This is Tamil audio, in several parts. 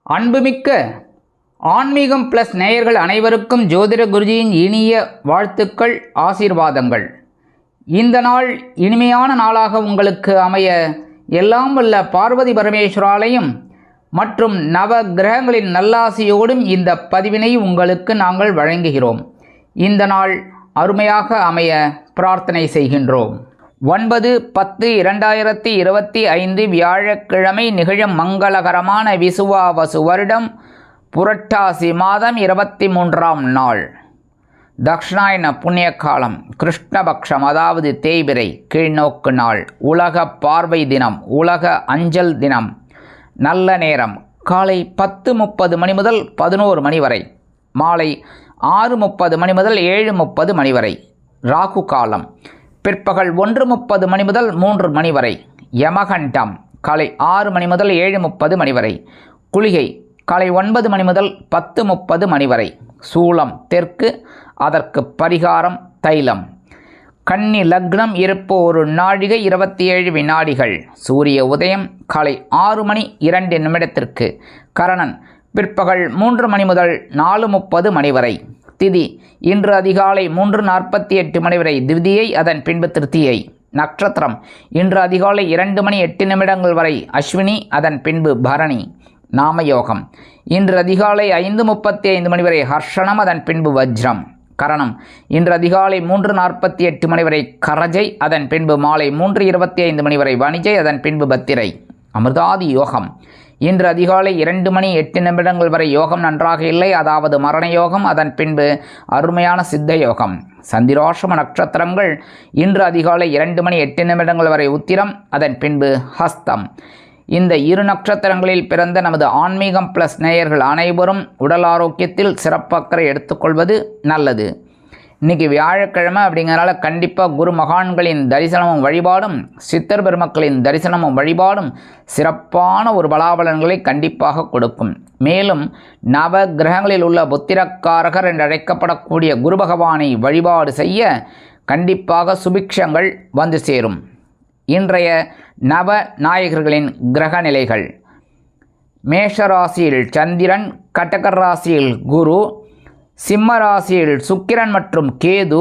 அன்புமிக்க ஆன்மீகம் ப்ளஸ் நேயர்கள் அனைவருக்கும் ஜோதிட குருஜியின் இனிய வாழ்த்துக்கள், ஆசீர்வாதங்கள். இந்த நாள் இனிமையான நாளாக உங்களுக்கு அமைய எல்லாம் வல்ல பார்வதி பரமேஸ்வராலயம் மற்றும் நவ கிரகங்களின் நல்லாசியோடும் இந்த பதிவினை உங்களுக்கு நாங்கள் வழங்குகிறோம். இந்த நாள் அருமையாக அமைய பிரார்த்தனை செய்கின்றோம். 9/10/2025 வியாழக்கிழமை நிகழும் மங்களகரமான விசுவாவசு வருடம் புரட்டாசி மாதம் 23ஆம் நாள், தக்ஷணாயன புண்ணிய காலம், கிருஷ்ணபக்ஷம், அதாவது தேய்பிறை, கீழ்நோக்கு நாள், உலக பார்வை தினம், உலக அஞ்சல் தினம். நல்ல நேரம் காலை 10:30 மணி முதல் 11 மணி வரை, மாலை 6:30 மணி முதல் 7:30 மணி வரை. ராகு காலம் பிற்பகல் 1:30 மணி முதல் 3 மணி வரை. யமகண்டம் காலை 6 மணி முதல் 7:30 மணி வரை. குளிகை காலை 9 மணி முதல் 10:30 மணி வரை. சூலம் தெற்கு, அதற்கு பரிகாரம் தைலம். கன்னி லக்னம் இருப்போர் நாழிகை 27 வினாடிகள். சூரிய உதயம் காலை 6 மணி 2 நிமிடத்திற்கு. கரணன் பிற்பகல் 3 மணி முதல் 4:30 மணி வரை. திதி இன்று அதிகாலை 3:48 மணி வரை திவிதியை, அதன் பின்பு திருத்தியை. நட்சத்திரம் இன்று அதிகாலை 2 மணி 8 நிமிடங்கள் வரை அஸ்வினி, அதன் பின்பு பரணி. நாமயோகம் இன்று அதிகாலை 5:35 மணி வரை ஹர்ஷணம், அதன் பின்பு வஜ்ரம். கரணம் இன்று அதிகாலை 3:48 மணி வரை கரஜை, அதன் பின்பு மாலை 3:25 மணி வரை வணிஜை, அதன் பின்பு பத்திரை. அமிர்தாதி யோகம் இன்று அதிகாலை 2 மணி 8 நிமிடங்கள் வரை யோகம் நன்றாக இல்லை, அதாவது மரண யோகம், அதன் பின்பு அருமையான சித்த யோகம். சந்திராஷ்டம நட்சத்திரங்கள் இன்று அதிகாலை 2 மணி 8 நிமிடங்கள் வரை உத்திரம், அதன் பின்பு ஹஸ்தம். இந்த இரு நட்சத்திரங்களில் பிறந்த நமது ஆன்மீகம் ப்ளஸ் நேயர்கள் அனைவரும் உடல் ஆரோக்கியத்தில் சிறப்பக்கறை எடுத்துக்கொள்வது நல்லது. இன்றைக்கி வியாழக்கிழமை அப்படிங்கிறனால கண்டிப்பாக குரு மகான்களின் தரிசனமும் வழிபாடும், சித்தர் பெருமக்களின் தரிசனமும் வழிபாடும் சிறப்பான ஒரு பலாபலன்களை கண்டிப்பாக கொடுக்கும். மேலும் நவ கிரகங்களில் உள்ள புத்திரக்காரகர் என்று அழைக்கப்படக்கூடிய குரு பகவானை வழிபாடு செய்ய கண்டிப்பாக சுபிக்ஷங்கள் வந்து சேரும். இன்றைய நவ நாயகர்களின் கிரக நிலைகள்: மேஷராசியில் சந்திரன், கடக ராசியில் குரு, சிம்ம ராசியில் சுக்கிரன் மற்றும் கேது,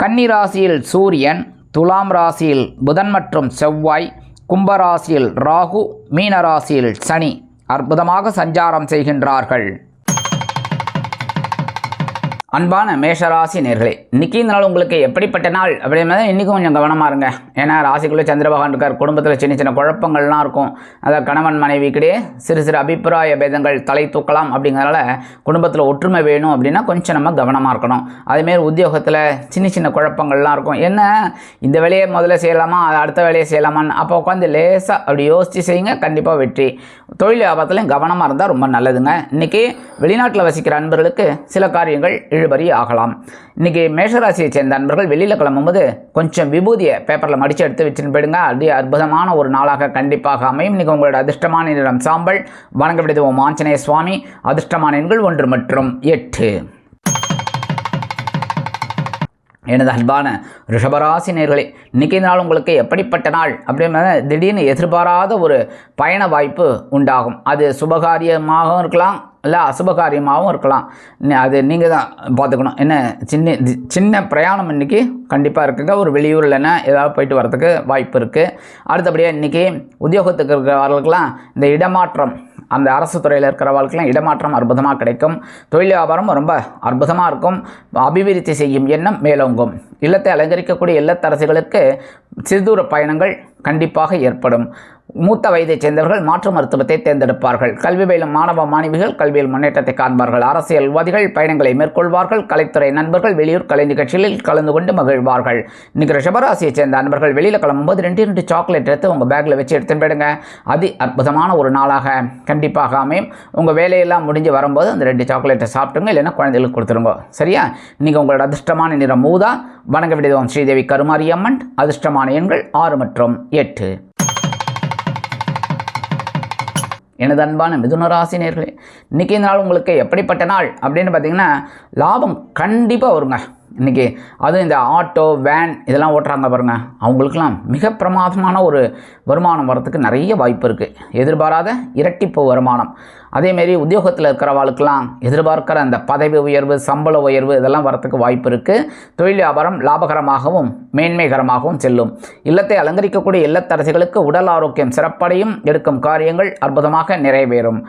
கன்னி ராசியில் சூரியன், துலாம் ராசியில் புதன் மற்றும் செவ்வாய், கும்பராசியில் ராகு, மீன ராசியில் சனி அற்புதமாக சஞ்சாரம் செய்கின்றார்கள். அன்பான மேஷராசி நேர்களே, இன்றைக்கி இந்த நாள் உங்களுக்கு எப்படிப்பட்ட நாள் அப்படின்னா இன்றைக்கும் கொஞ்சம் கவனமாக இருங்க. ஏன்னா ராசிக்குள்ளே சந்திர பகவான் இருக்கார். குடும்பத்தில் சின்ன சின்ன குழப்பங்கள்லாம் இருக்கும். அதாவது கணவன் மனைவிக்கிடையே சிறு சிறு அபிப்பிராய பேதங்கள் தலை தூக்கலாம். அப்படிங்கிறனால குடும்பத்தில் ஒற்றுமை வேணும் அப்படின்னா கொஞ்சம் நம்ம கவனமாக இருக்கணும். அதேமாரி உத்தியோகத்தில் சின்ன சின்ன குழப்பங்கள்லாம் இருக்கும். என்ன இந்த வேலையை முதல்ல செய்யலாமா, அடுத்த வேலையை செய்யலாமான்னு அப்போ உட்காந்து லேசாக அப்படி யோசித்து செய்யுங்க, கண்டிப்பாக வெற்றி. தொழில் வியாபாரத்துலையும் கவனமாக இருந்தால் ரொம்ப நல்லதுங்க. இன்றைக்கி வெளிநாட்டில் வசிக்கிற அன்பர்களுக்கு சில காரியங்கள் இழுபறி ஆகலாம். இன்றைக்கி மேஷராசியை சேர்ந்த அன்பர்கள் வெளியில் கிளம்பும்போது கொஞ்சம் விபூதியை பேப்பரில் மடித்து எடுத்து வச்சுன்னு போயிடுங்க. அது அற்புதமான ஒரு நாளாக கண்டிப்பாக அமையும். இன்றைக்கி உங்களோட அதிர்ஷ்டமான நிறம் சாம்பல். வணங்க விடுவோம் ஆஞ்சநேய சுவாமி. அதிர்ஷ்டமான எண்கள் 1 மற்றும் 8. எனது அன்பான ரிஷபராசி நேர்களே, இன்றைக்கி நாள் உங்களுக்கு எப்படிப்பட்ட நாள் அப்படின்னா திடீர்னு எதிர்பாராத ஒரு பயண வாய்ப்பு உண்டாகும். அது சுபகாரியமாகவும் இருக்கலாம், இல்லை அசுபகாரியமாகவும் இருக்கலாம். அது நீங்கள் தான் பார்த்துக்கணும். என்ன சின்ன பிரயாணம் இன்றைக்கி கண்டிப்பாக இருக்குங்க. ஒரு வெளியூரில்னா ஏதாவது போயிட்டு வரதுக்கு வாய்ப்பு இருக்குது. அடுத்தபடியாக இன்றைக்கி உத்தியோகத்துக்கு இருக்கிறவர்களுக்கெல்லாம் இந்த இடமாற்றம், அந்த அரசு துறையில் இருக்கிறவர்களுக்கெல்லாம் இடமாற்றம் அற்புதமாக கிடைக்கும். தொழில் வியாபாரம் ரொம்ப அற்புதமாக இருக்கும். அபிவிருத்தி செய்யும் எண்ணம் மேலோங்கும். இல்லத்தை அலங்கரிக்கக்கூடிய இல்லத்தரசிகளுக்கு சிறுதூர பயணங்கள் கண்டிப்பாக ஏற்படும். மூத்த வயதைச் சேர்ந்தவர்கள் மாற்று மருத்துவத்தை தேர்ந்தெடுப்பார்கள். கல்வி பயிலும் மாணவ மாணவிகள் கல்வியில் முன்னேற்றத்தை காண்பார்கள். அரசியல்வாதிகள் பயணங்களை மேற்கொள்வார்கள். கலைத்துறை நண்பர்கள் வெளியூர் கலை நிகழ்ச்சிகளில் கலந்து கொண்டு மகிழ்வார்கள். இன்றைக்கி ரிஷபராசியைச் சேர்ந்த நண்பர்கள் வெளியில் கிளம்பும்போது 2 சாக்லேட் எடுத்து உங்கள் பேக்கில் வச்சு எடுத்துன்னு போயிடுங்க. அது அற்புதமான ஒரு நாளாக கண்டிப்பாக அமையும். உங்கள் வேலையெல்லாம் முடிஞ்சு வரும்போது அந்த 2 சாக்லேட்டை சாப்பிட்டுங்க, இல்லைன்னா குழந்தைகளுக்கு கொடுத்துருங்க. சரியா? இன்றைக்கி உங்களோட அதிர்ஷ்டமான நிறம் ஊதா. வணங்க விடுவோம் ஸ்ரீதேவி கருமாரியம்மன். அதிர்ஷ்டமான எண்கள் 6 மற்றும் 8. எனது அன்பான மிதுனராசி நேர்களே, இன்றைக்கி இந்த நாள் உங்களுக்கு எப்படிப்பட்ட நாள் அப்படின்னு பார்த்தீங்கன்னா லாபம் கண்டிப்பாக வருங்க. இன்றைக்கி அதுவும் இந்த ஆட்டோ வேன் இதெல்லாம் ஓட்டுறாங்க பாருங்கள், அவங்களுக்கெல்லாம் மிக பிரமாதமான ஒரு வருமானம் வரத்துக்கு நிறைய வாய்ப்பு இருக்குது. எதிர்பாராத இரட்டிப்பு வருமானம். அதேமாரி உத்தியோகத்தில் இருக்கிறவாளுக்கெல்லாம் எதிர்பார்க்கிற அந்த பதவி உயர்வு, சம்பள உயர்வு இதெல்லாம் வரத்துக்கு வாய்ப்பு இருக்குது. தொழில் வியாபாரம் லாபகரமாகவும் மேன்மைகரமாகவும் செல்லும். இல்லத்தை அலங்கரிக்கக்கூடிய இல்லத்தரசிகளுக்கு உடல் ஆரோக்கியம் சிறப்படையும். எடுக்கும் காரியங்கள் அற்புதமாக நிறைவேறும்.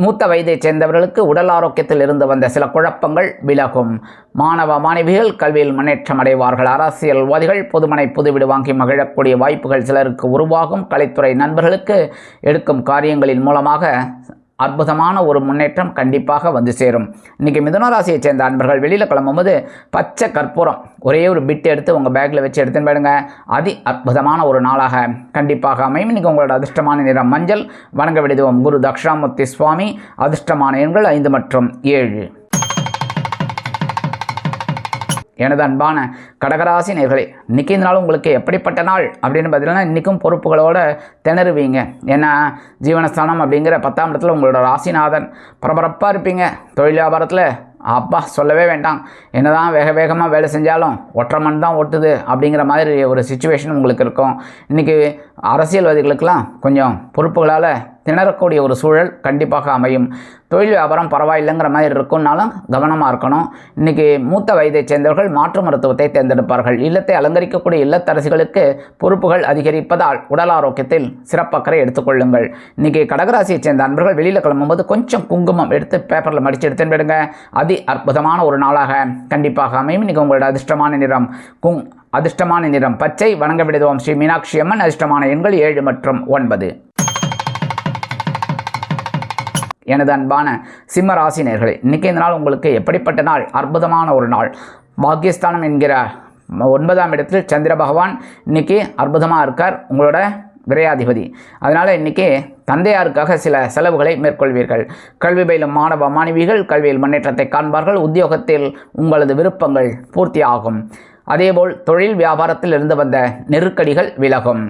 மூத்த வயதைச் சேர்ந்தவர்களுக்கு உடல் ஆரோக்கியத்தில் இருந்து வந்த சில குழப்பங்கள் விலகும். மாணவ மாணவிகள் கல்வியில் முன்னேற்றம் அடைவார்கள். அரசியல்வாதிகள் பொதுமனை புதுவீடு வாங்கி மகிழக்கூடிய வாய்ப்புகள் சிலருக்கு உருவாகும். கலைத்துறை நண்பர்களுக்கு எடுக்கும் காரியங்களின் மூலமாக அற்புதமான ஒரு முன்னேற்றம் கண்டிப்பாக வந்து சேரும். இன்றைக்கி மிதுன ராசியை சேர்ந்த அன்பர்கள் வெளியில் கிளம்பும்போது பச்சை கற்பூரம் ஒரே ஒரு பிட் எடுத்து உங்கள் பேக்கில் வச்சு எடுத்துன்னு போயிடுங்க. அதி அற்புதமான ஒரு நாளாக கண்டிப்பாக அமையும். இன்றைக்கி உங்களோட அதிர்ஷ்டமான நிறம் மஞ்சள். வணங்க விடுவோம் குரு தக்ஷாமூர்த்தி சுவாமி. அதிர்ஷ்டமான எண்கள் 5 மற்றும் 7. எனது அன்பான கடகராசி நேயர்களே, இன்றைக்கி இந்த நாள் உங்களுக்கு எப்படிப்பட்ட நாள் அப்படின்னு பார்த்தீங்கன்னா, இன்றைக்கும் பொறுப்புகளோடு திணறுவீங்க. ஏன்னா ஜீவனஸ்தானம் அப்படிங்கிற 10ஆம் இடத்துல உங்களோட ராசிநாதன். பரபரப்பாக இருப்பீங்க. தொழில் வியாபாரத்தில் அப்பா சொல்லவே வேண்டாம். என்னதான் வேகமாக வேலை செஞ்சாலும் ஒற்றை மண் தான் ஓட்டுது அப்படிங்கிற மாதிரி ஒரு சுச்சுவேஷன் உங்களுக்கு இருக்கும். இன்றைக்கி அரசியல்வாதிகளுக்கெல்லாம் கொஞ்சம் பொறுப்புகளால் திணறக்கூடிய ஒரு சூழல் கண்டிப்பாக அமையும். தொழில் வியாபாரம் பரவாயில்லைங்கிற மாதிரி இருக்குன்னாலும் கவனமாக இருக்கணும். இன்றைக்கி மூத்த வயதைச் சேர்ந்தவர்கள் மாற்று மருத்துவத்தை தேர்ந்தெடுப்பார்கள். இல்லத்தை அலங்கரிக்கக்கூடிய இல்லத்தரசிகளுக்கு பொறுப்புகள் அதிகரிப்பதால் உடல் ஆரோக்கியத்தில் சிறப்பக்கறை எடுத்துக்கொள்ளுங்கள். இன்றைக்கி கடகராசியைச் சேர்ந்த அன்பர்கள் வெளியில் கிளம்பும்போது கொஞ்சம் குங்குமம் எடுத்து பேப்பரில் மடித்து எடுத்துன்னு போயிடுங்க. அதி அற்புதமான ஒரு நாளாக கண்டிப்பாக அமையும். இன்றைக்கி உங்களோட அதிர்ஷ்டமான நிறம் பச்சை. வணங்க விடுவோம் ஸ்ரீ மீனாட்சி அம்மன். அதிர்ஷ்டமான எண்கள் 7 மற்றும் 9. எனது அன்பான சிம்ம ராசி நேயர்களே, இன்றைக்கி இந்த நாள் உங்களுக்கு எப்படிப்பட்ட நாள்? அற்புதமான ஒரு நாள். பாக்கியஸ்தானம் என்கிற 9ஆம் இடத்தில் சந்திர பகவான் இன்றைக்கி அற்புதமாக இருக்கார், உங்களோட விரையாதிபதி. அதனால் இன்றைக்கி தந்தையாருக்காக சில செலவுகளை மேற்கொள்வீர்கள். கல்வி பயிலும் மாணவ மாணவிகள் கல்வியில் முன்னேற்றத்தை காண்பார்கள். உத்தியோகத்தில் உங்களது விருப்பங்கள் பூர்த்தியாகும். அதேபோல் தொழில் வியாபாரத்தில் இருந்து வந்த நெருக்கடிகள் விலகும்.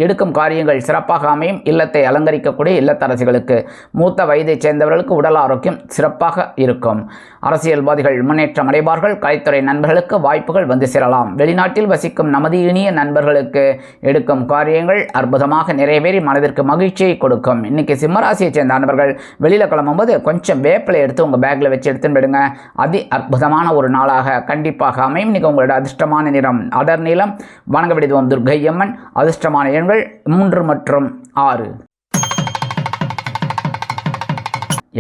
எடுக்கும் காரியங்கள் சிறப்பாக அமையும். இல்லத்தை அலங்கரிக்கக்கூடிய இல்லத்தரசிகளுக்கு மூத்த வயதைச் சேர்ந்தவர்களுக்கு உடல் ஆரோக்கியம் சிறப்பாக இருக்கும். அரசியல்வாதிகள் முன்னேற்றம் அடைவார்கள். கலைத்துறை நண்பர்களுக்கு வாய்ப்புகள் வந்து சேரலாம். வெளிநாட்டில் வசிக்கும் நமது இனிய நண்பர்களுக்கு எடுக்கும் காரியங்கள் அற்புதமாக நிறைவேறி மனதிற்கு மகிழ்ச்சியை கொடுக்கும். இன்றைக்கி சிம்மராசியைச் சேர்ந்த நண்பர்கள் வெளியில் கிளம்பும்போது கொஞ்சம் வேப்பிலை எடுத்து உங்கள் பேக்கில் வச்சு எடுத்துன்னு போயிடுங்க. அதி அற்புதமான ஒரு நாளாக கண்டிப்பாக அமையும். இன்றைக்கி உங்களோட அதிர்ஷ்டமான நிறம் அடர் நீலம். வணங்க விடுவோம் துர்க்கை அம்மன். அதிர்ஷ்டமான எண்கள் 3 மற்றும் 6.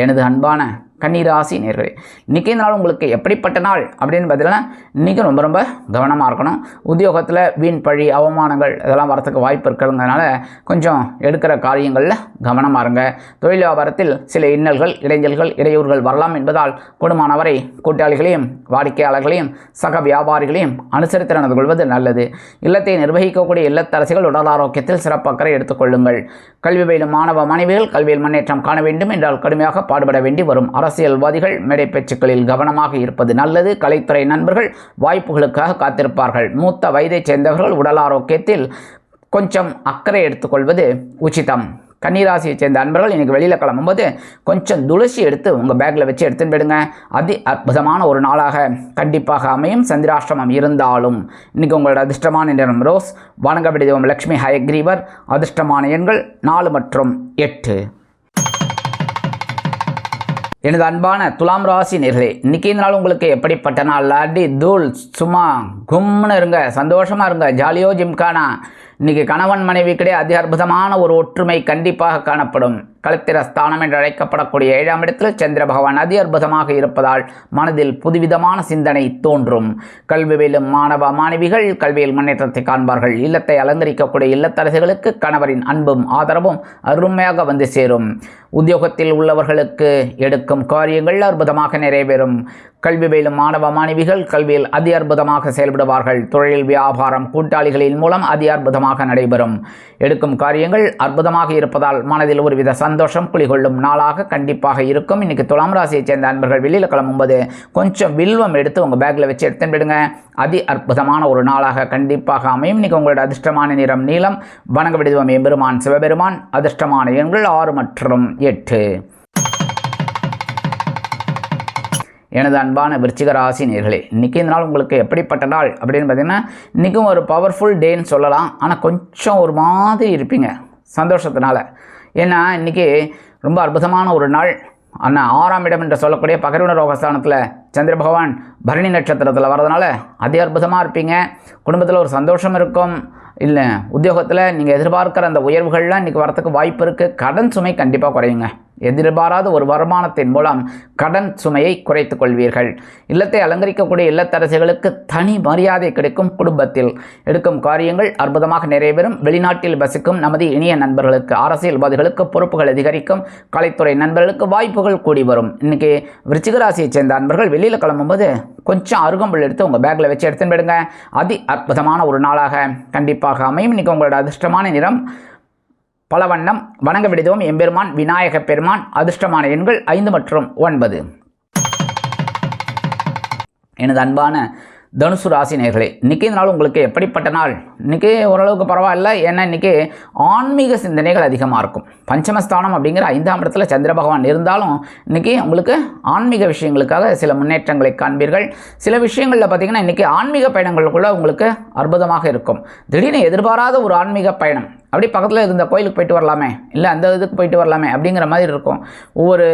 எனது அன்பான கன்னிராசி நேயர்களே, இன்றைக்கி இந்த நாள் உங்களுக்கு எப்படிப்பட்ட நாள் அப்படின்னு பார்த்தீங்கன்னா, இன்றைக்கி ரொம்ப கவனமாக இருக்கணும். உத்தியோகத்தில் வீண் பழி அவமானங்கள் இதெல்லாம் வரத்துக்கு வாய்ப்பு இருக்கிறதுனால கொஞ்சம் எடுக்கிற காரியங்களில் கவனமாக இருங்க. தொழில் வியாபாரத்தில் சில இன்னல்கள் இடைஞ்சல்கள் இடையூறுகள் வரலாம் என்பதால் கூடுமானவரை கூட்டாளிகளையும் வாடிக்கையாளர்களையும் சக வியாபாரிகளையும் அனுசரித்து நடந்து கொள்வது நல்லது. இல்லத்தை நிர்வகிக்கக்கூடிய இல்லத்தரசிகள் உடல் ஆரோக்கியத்தில் சிறப்பக்கறை எடுத்துக்கொள்ளுங்கள். கல்வி பயிலும் மாணவ மாணவிகள் கல்வியில் முன்னேற்றம் காண வேண்டும் என்றால் கடுமையாக பாடுபட வேண்டி வரும். அரசியல்வாதிகள் மேடை பேச்சுக்களில் கவனமாக இருப்பது நல்லது. கலைத்துறை நண்பர்கள் வாய்ப்புகளுக்காக காத்திருப்பார்கள். மூத்த வயதைச் சேர்ந்தவர்கள் உடல் ஆரோக்கியத்தில் கொஞ்சம் அக்கறை எடுத்துக்கொள்வது உச்சிதம். கன்னிராசியைச் சேர்ந்த அன்பர்கள் இன்றைக்கி வெளியில் கிளம்பும்போது கொஞ்சம் துளசி எடுத்து உங்கள் பேக்கில் வச்சு எடுத்துன்னு போயிடுங்க. அதி அற்புதமான ஒரு நாளாக கண்டிப்பாக அமையும். சந்திராஷ்டமம் இருந்தாலும் இன்றைக்கி உங்களோட அதிர்ஷ்டமான நிறம் ரோஸ். வணங்க விடுவோம் லக்ஷ்மி ஹயக்ரீவர். அதிர்ஷ்டமான எண்கள் 4 மற்றும் 8. எனது அன்பான துலாம் ராசி நேயர்களே, இன்றைக்கி இந்த நாள் உங்களுக்கு எப்படிப்பட்ட நாள்? அடி தூள் சும்மா கும்னு இருங்க, சந்தோஷமாக இருங்க, ஜாலியோ ஜிம்கானா. இன்றைக்கி கணவன் மனைவிக்கிடையே அதி அற்புதமான ஒரு ஒற்றுமை கண்டிப்பாக காணப்படும். களத்திர ஸ்தானம் என்று அழைக்கப்படக்கூடிய 7ஆம் இடத்தில் சந்திர பகவான் அதி அற்புதமாக இருப்பதால் மனதில் புதுவிதமான சிந்தனை தோன்றும். கல்வி பயிலும் மாணவ மாணவிகள் கல்வியில் முன்னேற்றத்தை காண்பார்கள். இல்லத்தை அலங்கரிக்கக்கூடிய இல்லத்தரசிகளுக்கு கணவரின் அன்பும் ஆதரவும் அருமையாக வந்து சேரும். உத்தியோகத்தில் உள்ளவர்களுக்கு எடுக்கும் காரியங்கள் அற்புதமாக நிறைவேறும். கல்வி பயிலும் மாணவ மாணவிகள் கல்வியில் அதி அற்புதமாக செயல்படுவார்கள். தொழில் வியாபாரம் கூட்டாளிகளின் மூலம் அதி அற்புதமாக நடைபெறும். எடுக்கும் காரியங்கள் அற்புதமாக இருப்பதால் மனதில் ஒருவித சந்தோஷம் குளிகொள்ளும் நாளாக கண்டிப்பாக இருக்கும். இன்றைக்கி துலாம் ராசியைச் சேர்ந்த அன்பர்கள் வெளியில் கிளம்பும்போது கொஞ்சம் வில்வம் எடுத்து உங்கள் பேக்கில் வச்சு எடுத்துன்னு போயிடுங்க. அதி அற்புதமான ஒரு நாளாக கண்டிப்பாக அமையும். இன்றைக்கி உங்களோட அதிர்ஷ்டமான நிறம் நீலம். வணங்க விடுவோம் எம்பெருமான் சிவபெருமான். அதிர்ஷ்டமான எண்கள் 6 மற்றும் 8. எனது அன்பான விருச்சிக ராசி நேயர்களே, இன்றைக்கி இந்த நாள் உங்களுக்கு எப்படிப்பட்ட நாள் அப்படின்னு பார்த்தீங்கன்னா, இன்றைக்கும் ஒரு பவர்ஃபுல் டேன்னு சொல்லலாம். ஆனால் கொஞ்சம் ஒரு மாதிரி இருப்பீங்க சந்தோஷத்தினால. ஏன்னா இன்றைக்கி ரொம்ப அற்புதமான ஒரு நாள். ஆனால் 6ஆம் இடம் என்று சொல்லக்கூடிய பகர்வன ரோகஸ்தானத்தில் சந்திர பகவான் பரணி நட்சத்திரத்தில் வரதுனால அதி அற்புதமாக இருப்பீங்க. குடும்பத்தில் ஒரு சந்தோஷம் இருக்கும். இல்லை, உத்தியோகத்தில் நீங்கள் எதிர்பார்க்குற அந்த உயர்வுகள்லாம் இன்றைக்கி வரத்துக்கு வாய்ப்பு இருக்குது. கடன் சுமை கண்டிப்பாக குறையுங்க. எதிர்பாராத ஒரு வருமானத்தின் மூலம் கடன் சுமையை குறைத்து கொள்வீர்கள். இல்லத்தை அலங்கரிக்கக்கூடிய இல்லத்தரசிகளுக்கு தனி மரியாதை கிடைக்கும். குடும்பத்தில் எடுக்கும் காரியங்கள் அற்புதமாக நிறைவேறும். வெளிநாட்டில் வசிக்கும் நமது இனிய நண்பர்களுக்கு, அரசியல்வாதிகளுக்கு பொறுப்புகள் அதிகரிக்கும். கலைத்துறை நண்பர்களுக்கு வாய்ப்புகள் கூடி வரும். இன்றைக்கி விருச்சிக ராசியை சேர்ந்த நண்பர்கள் வெளியில் கிளம்பும்போது கொஞ்சம் அருகம்புல் எடுத்து உங்கள் பேக்கில் வச்சு எடுத்துன்னு போயிடுங்க. அதி அற்புதமான ஒரு நாளாக கண்டிப்பாக அமையும். இன்றைக்கி உங்களோட அதிர்ஷ்டமான நிறம் பல வண்ணம். வணங்க விடுதோம் எம்பெருமான் விநாயக பெருமான். அதிர்ஷ்டமான எண்கள் 5 மற்றும் 9. எனது அன்பான தனுசு ராசி நேயர்களே, இன்றைக்கி இந்த நாள் உங்களுக்கு எப்படிப்பட்ட நாள்? இன்றைக்கி ஓரளவுக்கு பரவாயில்ல. ஏன்னா இன்றைக்கி ஆன்மீக சிந்தனைகள் அதிகமாக இருக்கும். பஞ்சமஸ்தானம் அப்படிங்கிற 5ஆம் இடத்துல சந்திர பகவான் இருந்தாலும் இன்றைக்கி உங்களுக்கு ஆன்மீக விஷயங்களுக்காக சில முன்னேற்றங்களை காண்பீர்கள். சில விஷயங்களில் பார்த்திங்கன்னா இன்றைக்கி ஆன்மீக பயணங்களுக்குள்ளே உங்களுக்கு அற்புதமாக இருக்கும். திடீர்னு எதிர்பாராத ஒரு ஆன்மீக பயணம், அப்படி பக்கத்தில் இருந்த கோயிலுக்கு போயிட்டு வரலாமே, இல்லை அந்த இதுக்கு போயிட்டு வரலாமே அப்படிங்கிற மாதிரி இருக்கும். ஒவ்வொரு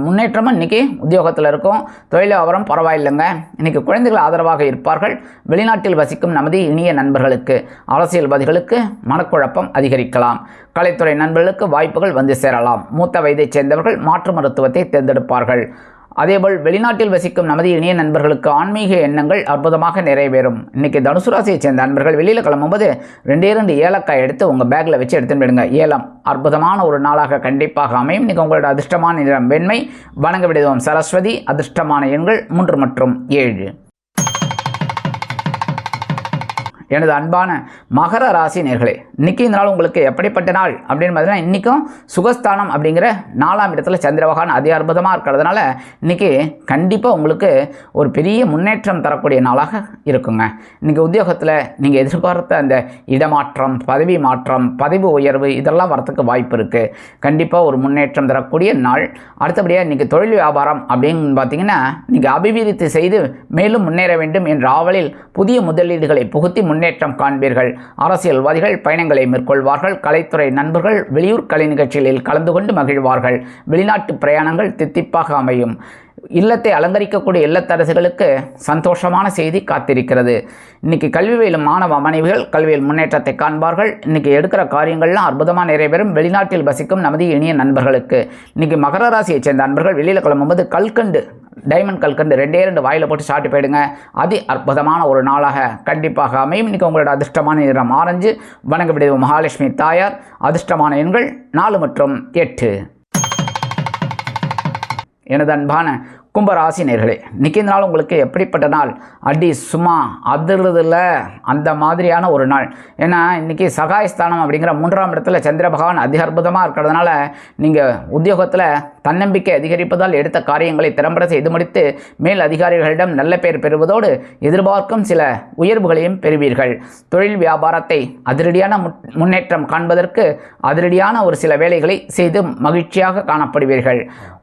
முன்னேற்றமும் இன்றைக்கி உத்தியோகத்தில் இருக்கும். தொழில் வியாபாரம் பரவாயில்லைங்க. இன்றைக்கி குழந்தைகள் ஆதரவாக இருப்பார்கள். வெளிநாட்டில் வசிக்கும் நமது இனிய நண்பர்களுக்கு, அரசியல்வாதிகளுக்கு மனக்குழப்பம் அதிகரிக்கலாம். கலைத்துறை நண்பர்களுக்கு வாய்ப்புகள் வந்து சேரலாம். மூத்த வயதைச் சேர்ந்தவர்கள் மாற்று மருத்துவத்தை தேர்ந்தெடுப்பார்கள். அதேபோல் வெளிநாட்டில் வசிக்கும் நமது இனிய நண்பர்களுக்கு ஆன்மீக எண்ணங்கள் அற்புதமாக நிறைவேறும். இன்றைக்கி தனுசு ராசியைச் சேர்ந்த நண்பர்கள் வெளியில் கிளம்பும்போது 2 ஏலக்காய் எடுத்து உங்கள் பேக்கில் வச்சு எடுத்துன்னு போயிடுங்க. ஏலம் அற்புதமான ஒரு நாளாக கண்டிப்பாக அமையும். இன்றைக்கி உங்களோட அதிர்ஷ்டமான நிறம் வெண்மை. வணங்க விடுவோம் சரஸ்வதி. அதிர்ஷ்டமான எண்கள் 3 மற்றும் 7. எனது அன்பான மகர ராசி நேயர்களே, இன்றைக்கி இந்த நாள் உங்களுக்கு எப்படிப்பட்ட நாள் அப்படின்னு பார்த்தீங்கன்னா, இன்றைக்கும் சுகஸ்தானம் அப்படிங்கிற 4ஆம் இடத்துல சந்திர பகவான் அதி அற்புதமாக இருக்கிறதுனால இன்றைக்கி கண்டிப்பாக உங்களுக்கு ஒரு பெரிய முன்னேற்றம் தரக்கூடிய நாளாக இருக்குங்க. இன்றைக்கி உத்தியோகத்தில் நீங்கள் எதிர்பார்த்த அந்த இடமாற்றம், பதவி மாற்றம், பதவி உயர்வு இதெல்லாம் வரத்துக்கு வாய்ப்பு இருக்குது. கண்டிப்பாக ஒரு முன்னேற்றம் தரக்கூடிய நாள். அடுத்தபடியாக இன்றைக்கி தொழில் வியாபாரம் அப்படின்னு பார்த்தீங்கன்னா, இன்றைக்கி அபிவிருத்தி செய்து மேலும் முன்னேற வேண்டும் என்ற ஆவலில் புதிய முதலீடுகளை புகுத்தி முன்னேற்றம் காண்பீர்கள். அரசியல்வாதிகள் பயணங்களை மேற்கொள்வார்கள். கலைத்துறை நண்பர்கள் வெளியூர் கலை நிகழ்ச்சிகளில் கலந்து கொண்டு மகிழ்வார்கள். வெளிநாட்டு பிரயாணங்கள் தித்திப்பாக அமையும். இல்லத்தை அலங்கரிக்கக்கூடிய இல்லத்தரசிகளுக்கு சந்தோஷமான செய்தி காத்திருக்கிறது. இன்றைக்கி கல்வி பயிலும் மாணவ மாணவிகள் கல்வியில் முன்னேற்றத்தை காண்பார்கள். இன்றைக்கி எடுக்கிற காரியங்கள்லாம் அற்புதமாக நிறைவேறும். வெளிநாட்டில் வசிக்கும் நமது இனிய நண்பர்களுக்கு இன்றைக்கி மகர ராசியைச் சேர்ந்த நண்பர்கள் வெளியில் கிளம்பும்போது கல்கண்டு, டைமண்ட் கல்கண்டு 2 வாயில் போட்டு சாப்பிட்டு போயிடுங்க. அதி அற்புதமான ஒரு நாளாக கண்டிப்பாக அமையும். இன்றைக்கி உங்களோட அதிர்ஷ்டமான நிறம் ஆரஞ்சு. வணங்க விடுவோம் மகாலட்சுமி தாயார். அதிர்ஷ்டமான எண்கள் 4 மற்றும் 8. எனது அன்பான கும்பராசி நேயர்களே, இன்றைக்கி இந்த நாள் உங்களுக்கு எப்படிப்பட்ட நாள்? அடி சும்மா அதிர்றதில்ல அந்த மாதிரியான ஒரு நாள். ஏன்னா இன்றைக்கி சகாயஸ்தானம் அப்படிங்கிற 3ஆம் இடத்துல சந்திர பகவான் அதி அற்புதமாக இருக்கிறதுனால நீங்கள் உத்தியோகத்தில் தன்னம்பிக்கை அதிகரிப்பதால் எடுத்த காரியங்களை திறம்பட செய்து முடித்து மேல் அதிகாரிகளிடம் நல்ல பெயர் பெறுவதோடு எதிர்பார்க்கும் சில உயர்வுகளையும் பெறுவீர்கள். தொழில் வியாபாரத்தை அதிரடியான முன்னேற்றம் காண்பதற்கு அதிரடியான ஒரு சில வேலைகளை செய்து மகிழ்ச்சியாக காணப்படுவீர்கள்.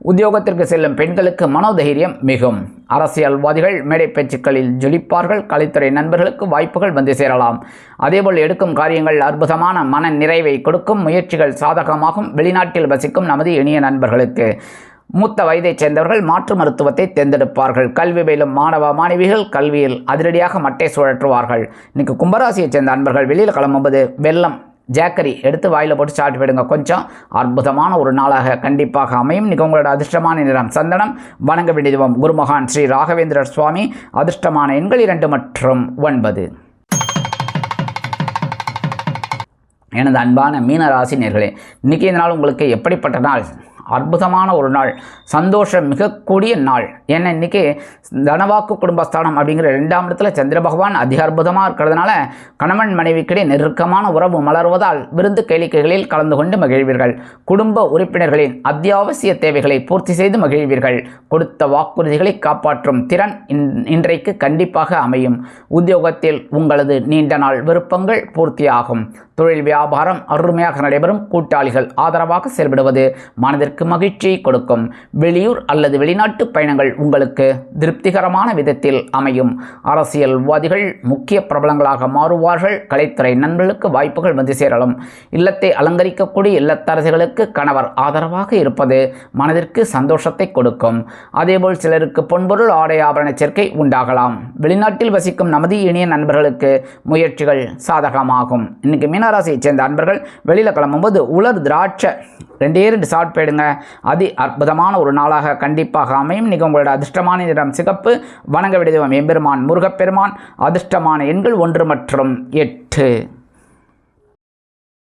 உத்தியோகத்திற்கு செல்லும் பெண்களுக்கு மனோதைரியம் மிகும். அரசியல்வாதிகள் மேடை பேச்சுக்களில் ஜொலிப்பார்கள். கலைத்துறை நண்பர்களுக்கு வாய்ப்புகள் வந்து சேரலாம். அதேபோல் எடுக்கும் காரியங்கள் அற்புதமான மன நிறைவை கொடுக்கும். முயற்சிகள் சாதகமாகும். வெளிநாட்டில் வசிக்கும் நமது இனிய நண்பர்களுக்கு மூத்த வயதைச் சேர்ந்தவர்கள் மாற்று மருத்துவத்தை தேர்ந்தெடுப்பார்கள். கல்வி பயிலும் மாணவ மாணவிகள் கல்வியில் அதிரடியாக மட்டை சுழற்றுவார்கள். இன்றைக்கி கும்பராசியைச் சேர்ந்த நண்பர்கள் வெளியில் கிளம்பும்போது வெல்லம், ஜாக்கரி எடுத்து வாயில் போட்டு சாப்பிட்டு போயிடுங்க. கொஞ்சம் அற்புதமான ஒரு நாளாக கண்டிப்பாக அமையும். இன்றைக்கி உங்களோட அதிர்ஷ்டமான நிறம் சந்தனம். வணங்க விடுவோம் குருமகான் ஸ்ரீ ராகவேந்திரர் சுவாமி. அதிர்ஷ்டமான எண்கள் 2 மற்றும் 9. எனது அன்பான மீன ராசி நேயர்களே, இன்றைக்கி இந்த நாள் உங்களுக்கு எப்படிப்பட்ட நாள்? அற்புதமான ஒரு நாள். சந்தோஷம் மிகக்கூடிய நாள். ஏன்னா இன்றைக்கி தனவாக்கு குடும்பஸ்தானம் அப்படிங்கிற 2ஆம் இடத்துல சந்திர பகவான் அதிக அற்புதமாக இருக்கிறதுனால கணவன் மனைவிக்கிடையே நெருக்கமான உறவு மலர்வதால் விருந்து கேளிக்கைகளில் கலந்து கொண்டு மகிழ்வீர்கள். குடும்ப உறுப்பினர்களின் அத்தியாவசிய தேவைகளை பூர்த்தி செய்து மகிழ்வீர்கள். கொடுத்த வாக்குறுதிகளை காப்பாற்றும் திறன் இன்றைக்கு கண்டிப்பாக அமையும். உத்தியோகத்தில் உங்களது நீண்ட நாள் விருப்பங்கள் பூர்த்தியாகும். தொழில் வியாபாரம் அருமையாக நடைபெறும். கூட்டாளிகள் ஆதரவாக செயல்படுவது மனதிற்கு மகிழ்ச்சியை கொடுக்கும். வெளியூர் அல்லது வெளிநாட்டு பயணங்கள் உங்களுக்கு திருப்திகரமான விதத்தில் அமையும். அரசியல்வாதிகள் முக்கிய பிரபலங்களாக மாறுவார்கள். கலைத்துறை நண்பர்களுக்கு வாய்ப்புகள் வந்து சேரலும். இல்லத்தை அலங்கரிக்கக்கூடிய இல்லத்தரசிகளுக்கு கணவர் ஆதரவாக இருப்பது மனதிற்கு சந்தோஷத்தை கொடுக்கும். அதேபோல் சிலருக்கு பொன்பொருள் ஆடை ஆபரண சேர்க்கை உண்டாகலாம். வெளிநாட்டில் வசிக்கும் நமது இனிய நண்பர்களுக்கு முயற்சிகள் சாதகமாகும். இன்னைக்கு மீனராசியை சேர்ந்த அன்பர்கள் வெளியில் கிளம்பும்போது உலர் திராட்சை 2 சாட் போயிடுங்க. அதி அற்புதமான ஒரு நாளாக கண்டிப்பாக அமையும். இன்னைக்கு உங்களோட அதிர்ஷ்டமான நிறம் சிகப்பு. வணங்க விடுதவம் எம்பெருமான் முருகப்பெருமான். அதிர்ஷ்டமான எண்கள் 1 மற்றும் 8.